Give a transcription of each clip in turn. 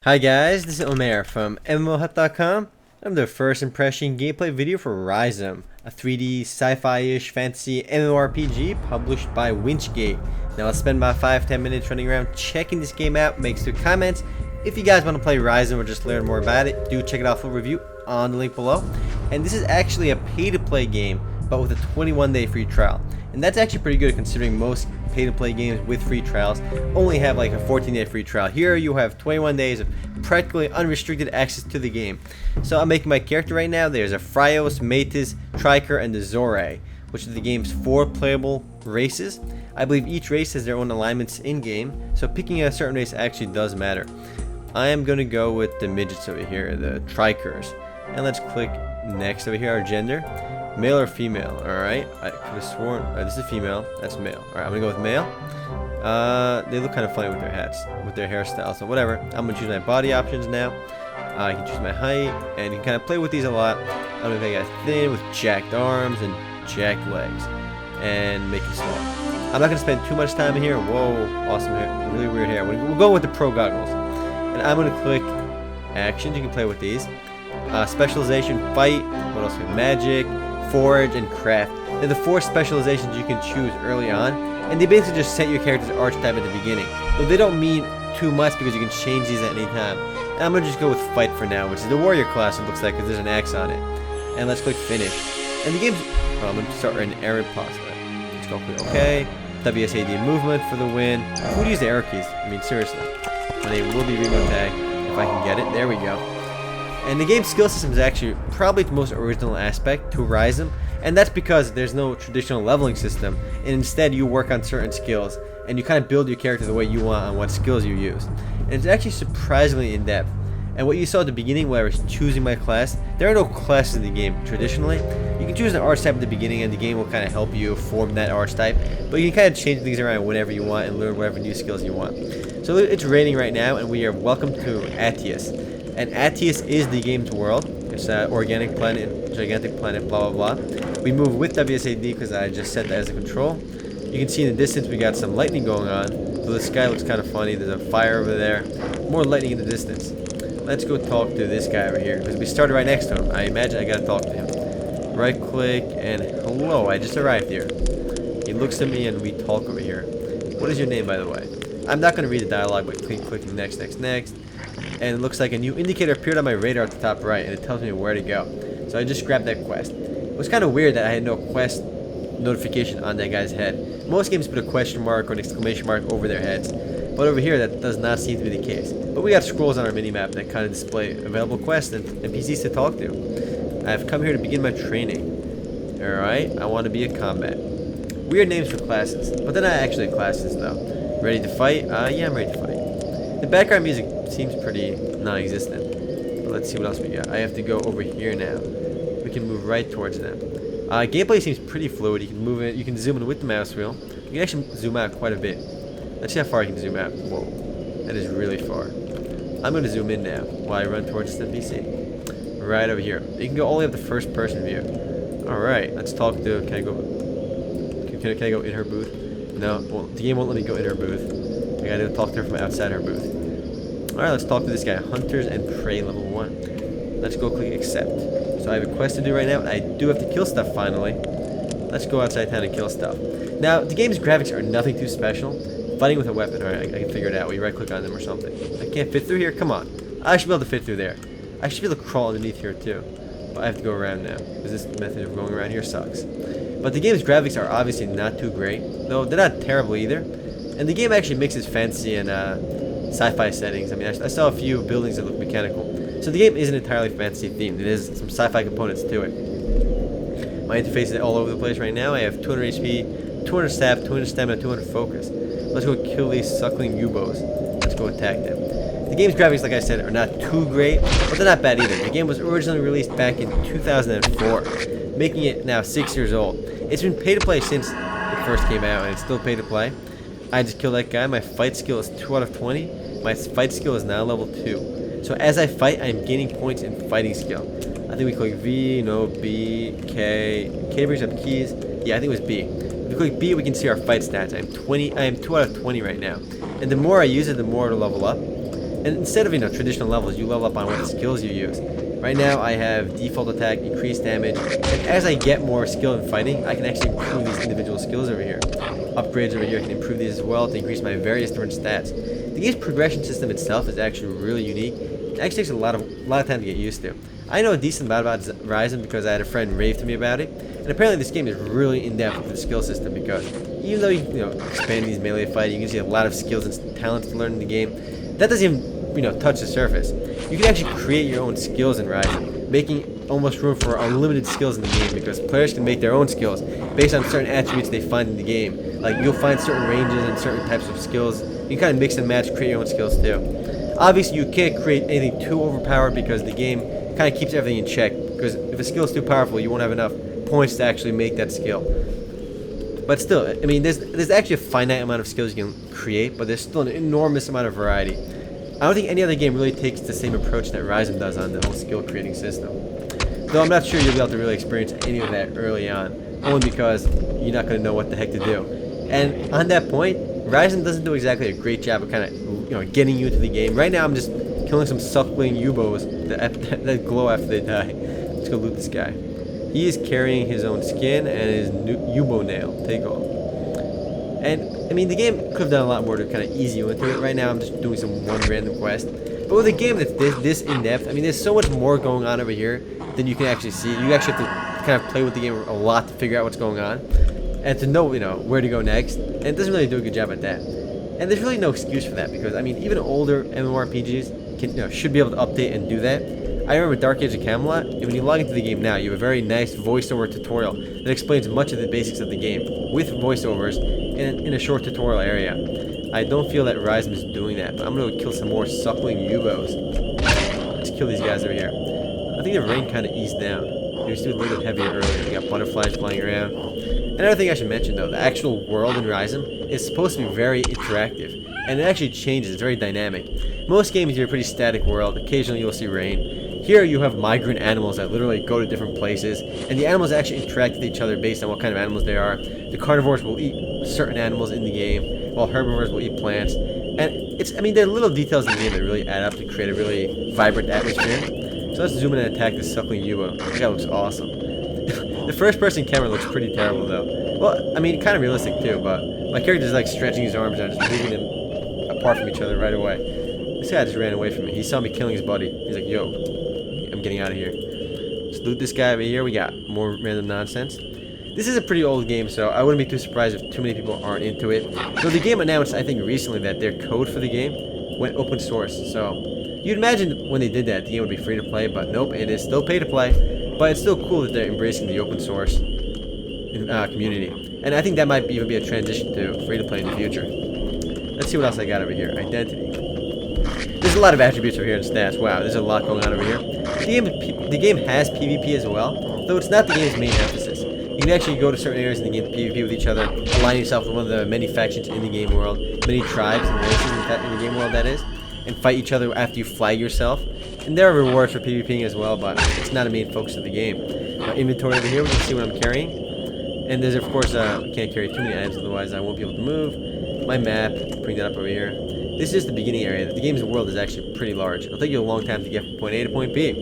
Hi guys, this is Omer from MMOHut.com. I'm the first impression gameplay video for Ryzom, a 3D sci-fi-ish fantasy MMORPG published by Winchgate. Now I'll spend about 5-10 minutes running around checking this game out, make some comments. If you guys want to play Ryzom or just learn more about it, do check it out full review on the link below. And this is actually a pay-to-play game, but with a 21-day free trial. And that's actually pretty good considering most pay-to-play games with free trials only have like a 14-day free trial. Here you have 21 days of practically unrestricted access to the game. So I'm making my character right now. There's a Phryos, Metis, Triker, and the Zorre, which are the game's 4 playable races. I believe each race has their own alignments in-game, so picking a certain race actually does matter. I am going to go with the midgets over here, the Trikers. And let's click next over here, our gender. Male or female? Alright, I could have sworn. This is female, that's male. Alright, I'm gonna go with male. They look kind of funny with their hats, with their hairstyle, so whatever. I'm gonna choose my body options now. I can choose my height, and you can kind of play with these a lot. I'm gonna make it thin with jacked arms and jacked legs, and make it small. I'm not gonna spend too much time in here. Whoa, awesome hair, really weird hair. We'll go with the pro goggles, and I'm gonna click actions. You can play with these. Specialization, fight. What else? We have magic, forage, and craft. They're the 4 specializations you can choose early on, and they basically just set your character's archetype at the beginning. Though they don't mean too much because you can change these at any time. And I'm gonna just go with fight for now, which is the warrior class. It looks like because there's an axe on it. And let's click finish. And the game's. Oh, I'm gonna start an arrow pause. Let's go click OK. WSAD movement for the win. Who would use the arrow keys? I mean, seriously. My name will be Remo Tag if I can get it. There we go. And the game's skill system is actually probably the most original aspect to Ryzom, and that's because there's no traditional leveling system, and instead you work on certain skills, and you kind of build your character the way you want on what skills you use. And it's actually surprisingly in-depth. And what you saw at the beginning where I was choosing my class, there are no classes in the game traditionally. You can choose an archetype at the beginning and the game will kind of help you form that archetype, but you can kind of change things around whenever you want and learn whatever new skills you want. So it's raining right now, and we are welcome to Atius. And Atius is the game's world. It's an organic planet, gigantic planet, blah blah blah. We move with WSAD because I just set that as a control. You can see in the distance we got some lightning going on. So the sky looks kind of funny. There's a fire over there. More lightning in the distance. Let's go talk to this guy over here because we started right next to him. I imagine I gotta talk to him. Right click and hello, I just arrived here. He looks at me and we talk over here. What is your name, by the way? I'm not gonna read the dialogue, but clicking next. And it looks like a new indicator appeared on my radar at the top right, and it tells me where to go. So I just grabbed that quest. It was kind of weird that I had no quest notification on that guy's head. Most games put a question mark or an exclamation mark over their heads, but over here that does not seem to be the case. But we got scrolls on our minimap that kind of display available quests and NPCs to talk to. I've come here to begin my training. Alright, I want to be a combat. Weird names for classes, but they're not actually classes though. Ready to fight? Yeah, I'm ready to fight. The background music seems pretty non-existent. But let's see what else we got. I have to go over here now. We can move right towards them. Gameplay seems pretty fluid. You can move it. You can zoom in with the mouse wheel. You can actually zoom out quite a bit. Let's see how far I can zoom out. Whoa, that is really far. I'm going to zoom in now while I run towards the NPC. Right over here. You can go all the way up to first-person view. All right, let's talk to. Can I go? Can I go in her booth? No. Well, the game won't let me go in her booth. I gotta talk to her from outside her booth. Alright, let's talk to this guy. Hunters and Prey level 1. Let's go click accept. So I have a quest to do right now, and I do have to kill stuff finally. Let's go outside town and kill stuff. Now, the game's graphics are nothing too special. Fighting with a weapon, alright, I can figure it out. We right click on them or something. I can't fit through here? Come on. I should be able to fit through there. I should be able to crawl underneath here too. But I have to go around now, because this method of going around here sucks. But the game's graphics are obviously not too great, though they're not terrible either. And the game actually mixes fantasy and sci-fi settings. I mean, I saw a few buildings that look mechanical. So the game isn't entirely fantasy themed. It is some sci-fi components to it. My interface is all over the place right now. I have 200 HP, 200 stab, 200 stamina, 200 focus. Let's go kill these suckling Yubos. Let's go attack them. The game's graphics, like I said, are not too great, but they're not bad either. The game was originally released back in 2004, making it now 6 years old. It's been pay to play since it first came out, and it's still pay to play. I just killed that guy. My fight skill is 2 out of 20. My fight skill is now level 2. So as I fight, I'm gaining points in fighting skill. I think we click V, no, B, K. K brings up keys. Yeah, I think it was B. If we click B, we can see our fight stats. I am 2 out of 20 right now. And the more I use it, the more it'll level up. And instead of, traditional levels, you level up on what skills you use. Right now, I have default attack, increased damage, and as I get more skill in fighting, I can actually improve these individual skills over here. Upgrades over here, I can improve these as well to increase my various different stats. The game's progression system itself is actually really unique. It actually takes a lot of time to get used to. I know a decent amount about Ryzom because I had a friend rave to me about it, and apparently this game is really in-depth with the skill system because even though you expand these melee fighting, you can see a lot of skills and talents to learn in the game. That doesn't even touch the surface. You can actually create your own skills in Ryzom, making almost room for unlimited skills in the game because players can make their own skills based on certain attributes they find in the game. Like you'll find certain ranges and certain types of skills. You can kind of mix and match, create your own skills too. Obviously, you can't create anything too overpowered because the game kind of keeps everything in check. Because if a skill is too powerful, you won't have enough points to actually make that skill. But still, I mean, there's actually a finite amount of skills you can create, but there's still an enormous amount of variety. I don't think any other game really takes the same approach that Ryzom does on the whole skill creating system. Though I'm not sure you'll be able to really experience any of that early on, only because you're not going to know what the heck to do. And on that point, Ryzom doesn't do exactly a great job of kind of getting you into the game. Right now I'm just killing some suckling Yubos that glow after they die. Let's go loot this guy. He is carrying his own skin and his Yubo nail. Take off. And, I mean, the game could have done a lot more to kind of ease you into it. Right now, I'm just doing one random quest. But with a game that's this in-depth, I mean, there's so much more going on over here than you can actually see. You actually have to kind of play with the game a lot to figure out what's going on. And to know, where to go next. And it doesn't really do a good job at that. And there's really no excuse for that because, I mean, even older MMORPGs should be able to update and do that. I remember Dark Age of Camelot, and when you log into the game now, you have a very nice voiceover tutorial that explains much of the basics of the game, with voiceovers, in a short tutorial area. I don't feel that Ryzom is doing that, but I'm going to kill some more suckling Yubos. Let's kill these guys over here. I think the rain kind of eased down. It used to be a little bit heavier earlier. We got butterflies flying around. Another thing I should mention, though, the actual world in Ryzom is supposed to be very interactive, and it actually changes. It's very dynamic. Most games, you're a pretty static world. Occasionally, you'll see rain. Here you have migrant animals that literally go to different places, and the animals actually interact with each other based on what kind of animals they are. The carnivores will eat certain animals in the game, while herbivores will eat plants. And there are little details in the game that really add up to create a really vibrant atmosphere. So let's zoom in and attack this suckling Yubo. That guy looks awesome. The first person camera looks pretty terrible though. Well, I mean, kind of realistic too, but my character's like stretching his arms out, just moving them apart from each other right away. This guy just ran away from me. He saw me killing his buddy. He's like, yo, I'm getting out of here. Let's loot this guy over here. We got more random nonsense. This is a pretty old game, so I wouldn't be too surprised if too many people aren't into it. So the game announced, I think recently, that their code for the game went open source. So you'd imagine when they did that, the game would be free to play, but nope, it is still pay to play. But it's still cool that they're embracing the open source community. And I think that might even be a transition to free to play in the future. Let's see what else I got over here. Identity. There's a lot of attributes over here in stats. Wow, there's a lot going on over here. The game has PvP as well, though it's not the game's main emphasis. You can actually go to certain areas in the game to PvP with each other, align yourself with one of the many factions in the game world, many tribes and races in the game world that is, and fight each other after you flag yourself. And there are rewards for PvPing as well, but it's not a main focus of the game. My inventory over here, we can see what I'm carrying. And there's, of course, can't carry too many items, otherwise I won't be able to move. My map, bring that up over here. This is the beginning area. The game's world is actually pretty large. It'll take you a long time to get from point A to point B.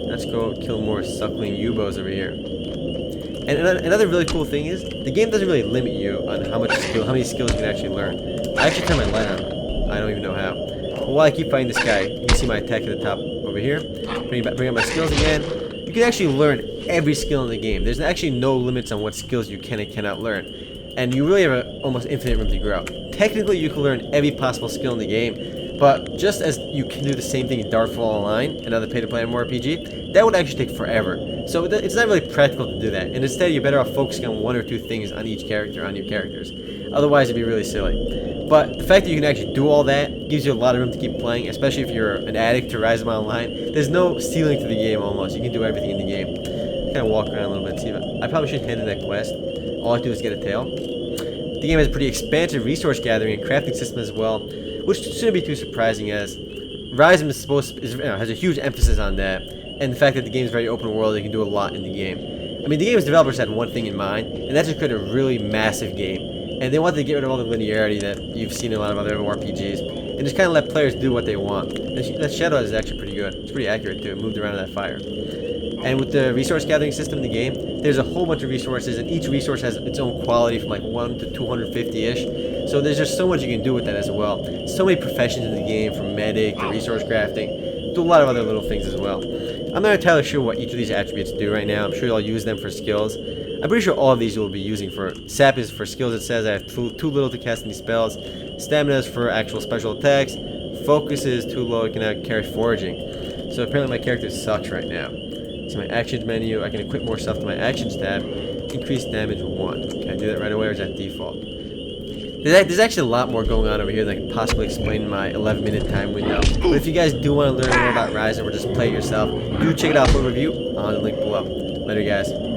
Let's go kill more suckling Yubos over here. And another really cool thing is, the game doesn't really limit you on how many skills you can actually learn. I actually turn my light on. I don't even know how. But while I keep fighting this guy, you can see my attack at the top over here. Bring up my skills again. You can actually learn every skill in the game. There's actually no limits on what skills you can and cannot learn. And you really have an almost infinite room to grow. Technically, you can learn every possible skill in the game, but just as you can do the same thing in Darkfall Online, another pay-to-play MMORPG, that would actually take forever. So it's not really practical to do that, and instead you're better off focusing on one or two things on each character, on your characters. Otherwise, it'd be really silly. But the fact that you can actually do all that gives you a lot of room to keep playing, especially if you're an addict to Ryzom Online. There's no ceiling to the game almost. You can do everything in the game. Kind of walk around a little bit. See, I probably should hand in that quest. All I have to do is get a tail. The game has a pretty expansive resource gathering and crafting system as well, which shouldn't be too surprising as Ryzom has a huge emphasis on that, and the fact that the game is very open world, you can do a lot in the game. I mean, the game's developers had one thing in mind, and that's to create a really massive game. And they wanted to get rid of all the linearity that you've seen in a lot of other MMORPGs. and just kind of let players do what they want. And that shadow is actually pretty good. It's pretty accurate too. It moved around in that fire. And with the resource gathering system in the game, there's a whole bunch of resources, and each resource has its own quality from like 1 to 250-ish. So there's just so much you can do with that as well. So many professions in the game, from medic to resource crafting, to a lot of other little things as well. I'm not entirely sure what each of these attributes do right now. I'm sure you'll use them for skills. I'm pretty sure all of these you will be using for. Sap is for skills, it says I have too little to cast any spells. Stamina is for actual special attacks. Focus is too low, I cannot carry foraging. So apparently my character sucks right now. So my actions menu, I can equip more stuff to my actions tab. Increase damage 1. Can I do that right away, or is that default? There's actually a lot more going on over here that I can possibly explain in my 11-minute time window. But if you guys do want to learn more about Ryzom or just play it yourself, do check it out for a review on the link below. Later, guys.